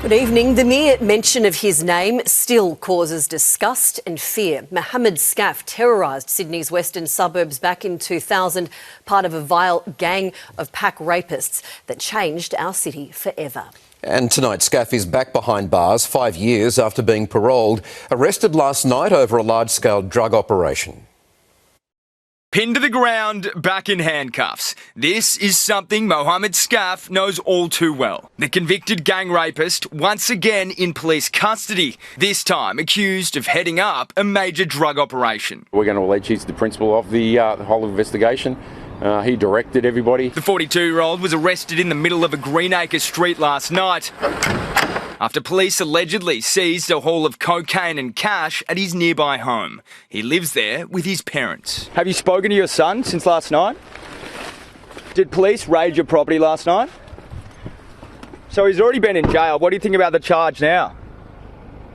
Good evening. The mere mention of his name still causes disgust and fear. Mohammed Skaf terrorised Sydney's western suburbs back in 2000, part of a vile gang of pack rapists that changed our city forever. And tonight, Skaf is back behind bars 5 years after being paroled, arrested last night over a large-scale drug operation. Pinned to the ground, back in handcuffs. This is something Mohammed Skaf knows all too well. The convicted gang rapist once again in police custody, this time accused of heading up a major drug operation. We're going to allege he's the principal of the whole investigation. He directed everybody. The 42-year-old was arrested in the middle of a Greenacre street last night after police allegedly seized a haul of cocaine and cash at his nearby home. He lives there with his parents. Have you spoken to your son since last night? Did police raid your property last night? So he's already been in jail. What do you think about the charge now?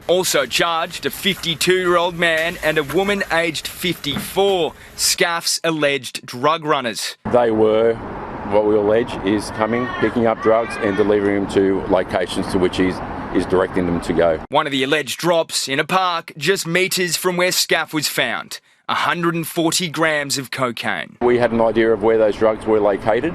Also charged, a 52-year-old man and a woman aged 54, Skaf's alleged drug runners. They were, what we allege, is coming, picking up drugs and delivering them to locations to which he's directing them to go. One of the alleged drops in a park just metres from where Skaf was found, 140 grams of cocaine. We had an idea of where those drugs were located.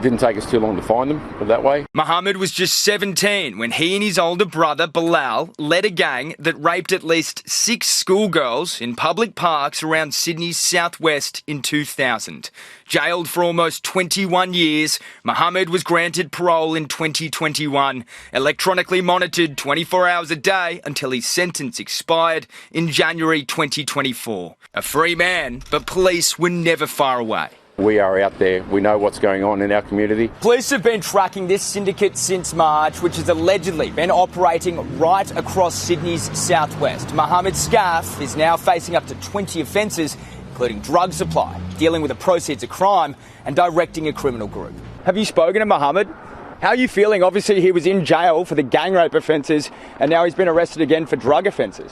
Didn't take us too long to find them, put it that way. Mohammed was just 17 when he and his older brother, Bilal, led a gang that raped at least 6 schoolgirls in public parks around Sydney's southwest in 2000. Jailed for almost 21 years, Mohammed was granted parole in 2021, electronically monitored 24 hours a day until his sentence expired in January 2024. A free man, but police were never far away. We are out there. We know what's going on in our community. Police have been tracking this syndicate since March, which has allegedly been operating right across Sydney's southwest. Mohammed Skaf is now facing up to 20 offences, including drug supply, dealing with the proceeds of crime and directing a criminal group. Have you spoken to Mohammed? How are you feeling? Obviously, he was in jail for the gang rape offences and now he's been arrested again for drug offences.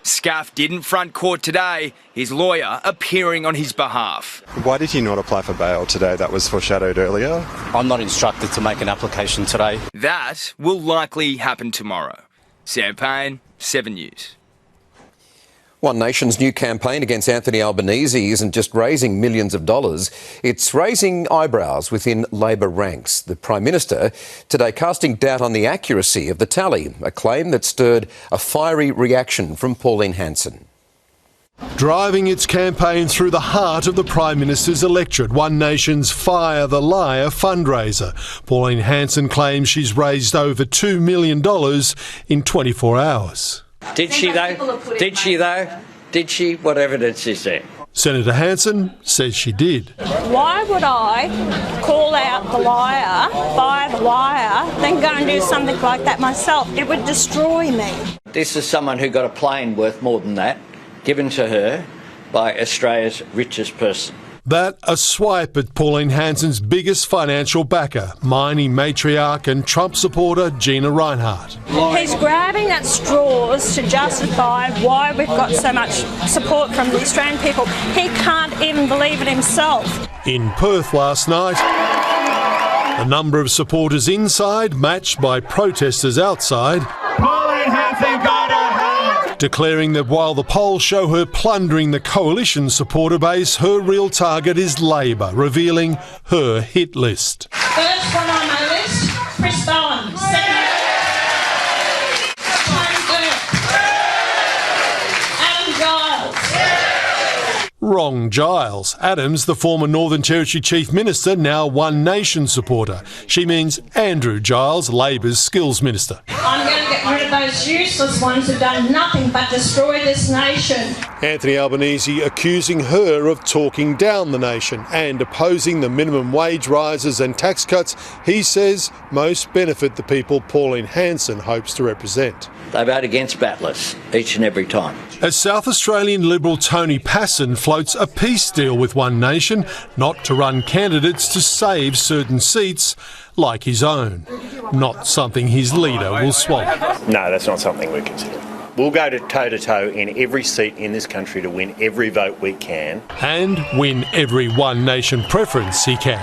Skaf didn't front court today, his lawyer appearing on his behalf. Why did he not apply for bail today? That was foreshadowed earlier. I'm not instructed to make an application today. That will likely happen tomorrow. Sam Payne, 7 News. One Nation's new campaign against Anthony Albanese isn't just raising millions of dollars, it's raising eyebrows within Labor ranks. The Prime Minister today casting doubt on the accuracy of the tally, a claim that stirred a fiery reaction from Pauline Hanson. Driving its campaign through the heart of the Prime Minister's electorate, One Nation's Fire the Liar fundraiser. Pauline Hanson claims she's raised over $2 million in 24 hours. Did she though? Did she though? Did she? What evidence is there? Senator Hanson says she did. Why would I call out the liar, buy the liar, then go and do something like that myself? It would destroy me. This is someone who got a plane worth more than that given to her by Australia's richest person. That a swipe at Pauline Hanson's biggest financial backer, mining matriarch and Trump supporter Gina Rinehart. He's grabbing at straws to justify why we've got so much support from the Australian people. He can't even believe it himself. In Perth last night, the number of supporters inside matched by protesters outside. Pauline Hanson got her hand. Declaring that while the polls show her plundering the coalition supporter base, her real target is Labor, revealing her hit list. First one on my list, Chris Bowen. Second, Adam Giles. Wrong Giles. Adams, the former Northern Territory Chief Minister, now One Nation supporter. She means Andrew Giles, Labor's Skills Minister. I'm going to get rid of those useless ones who've done nothing but destroy this nation. Anthony Albanese accusing her of talking down the nation and opposing the minimum wage rises and tax cuts he says most benefit the people Pauline Hanson hopes to represent. They vote against battlers each and every time. As South Australian Liberal Tony Passon floats a peace deal with One Nation, not to run candidates to save certain seats like his own. Not something his leader will swallow. No, that's not something we consider. We'll go toe-to-toe in every seat in this country to win every vote we can. And win every One Nation preference he can.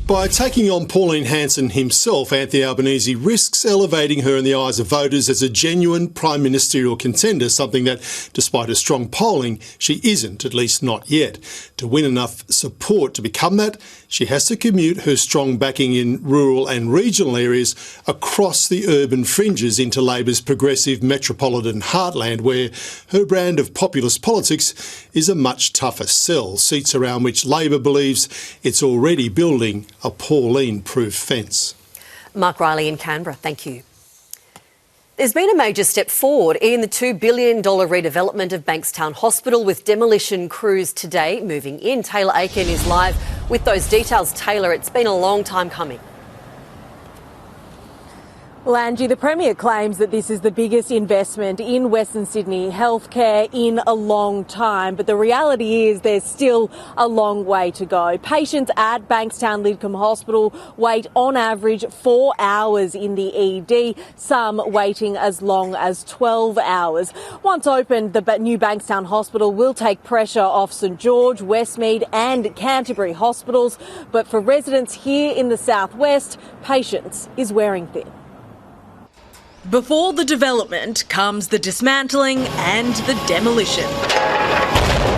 By taking on Pauline Hanson himself, Anthony Albanese risks elevating her in the eyes of voters as a genuine prime ministerial contender, something that, despite her strong polling, she isn't, at least not yet. To win enough support to become that, she has to commute her strong backing in rural and regional areas across the urban fringes into Labor's progressive metropolitan heartland, where her brand of populist politics is a much tougher sell, seats around which Labor believes it's already building a Pauline-proof fence. Mark Riley in Canberra, thank you. There's been a major step forward in the $2 billion redevelopment of Bankstown Hospital, with demolition crews today moving in. Taylor Aiken is live with those details. Taylor, it's been a long time coming. Well, Angie, the Premier claims that this is the biggest investment in Western Sydney healthcare in a long time, but the reality is there's still a long way to go. Patients at Bankstown Lidcombe Hospital wait on average 4 hours in the ED, some waiting as long as 12 hours. Once opened, the new Bankstown Hospital will take pressure off St George, Westmead and Canterbury hospitals, but for residents here in the southwest, patience is wearing thin. Before the development comes the dismantling and the demolition.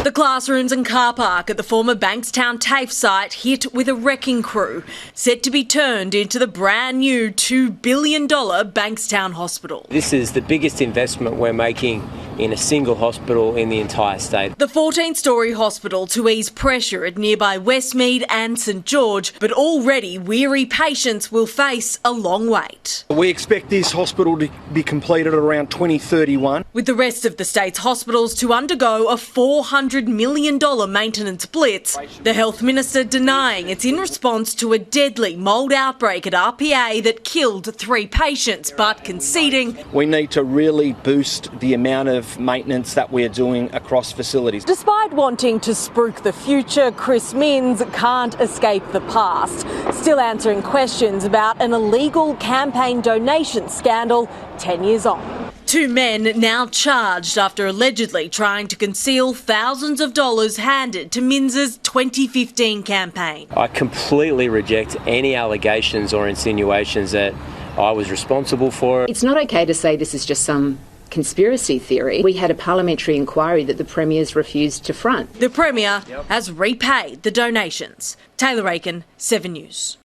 The classrooms and car park at the former Bankstown TAFE site hit with a wrecking crew, set to be turned into the brand new $2 billion Bankstown Hospital. This is the biggest investment we're making in a single hospital in the entire state. The 14-storey hospital to ease pressure at nearby Westmead and St George, but already weary patients will face a long wait. We expect this hospital to be completed around 2031. With the rest of the state's hospitals to undergo a $400 million maintenance blitz, the Health Minister denying it's in response to a deadly mould outbreak at RPA that killed 3 patients, but conceding we need to really boost the amount of maintenance that we're doing across facilities. Despite wanting to spruik the future, Chris Minns can't escape the past, still answering questions about an illegal campaign donation scandal 10 years on. 2 men now charged after allegedly trying to conceal thousands of dollars handed to Minns's 2015 campaign. I completely reject any allegations or insinuations that I was responsible for it. It's not okay to say this is just some conspiracy theory. We had a parliamentary inquiry that the Premier's refused to front. The Premier has repaid the donations. Taylor Aiken, 7 News.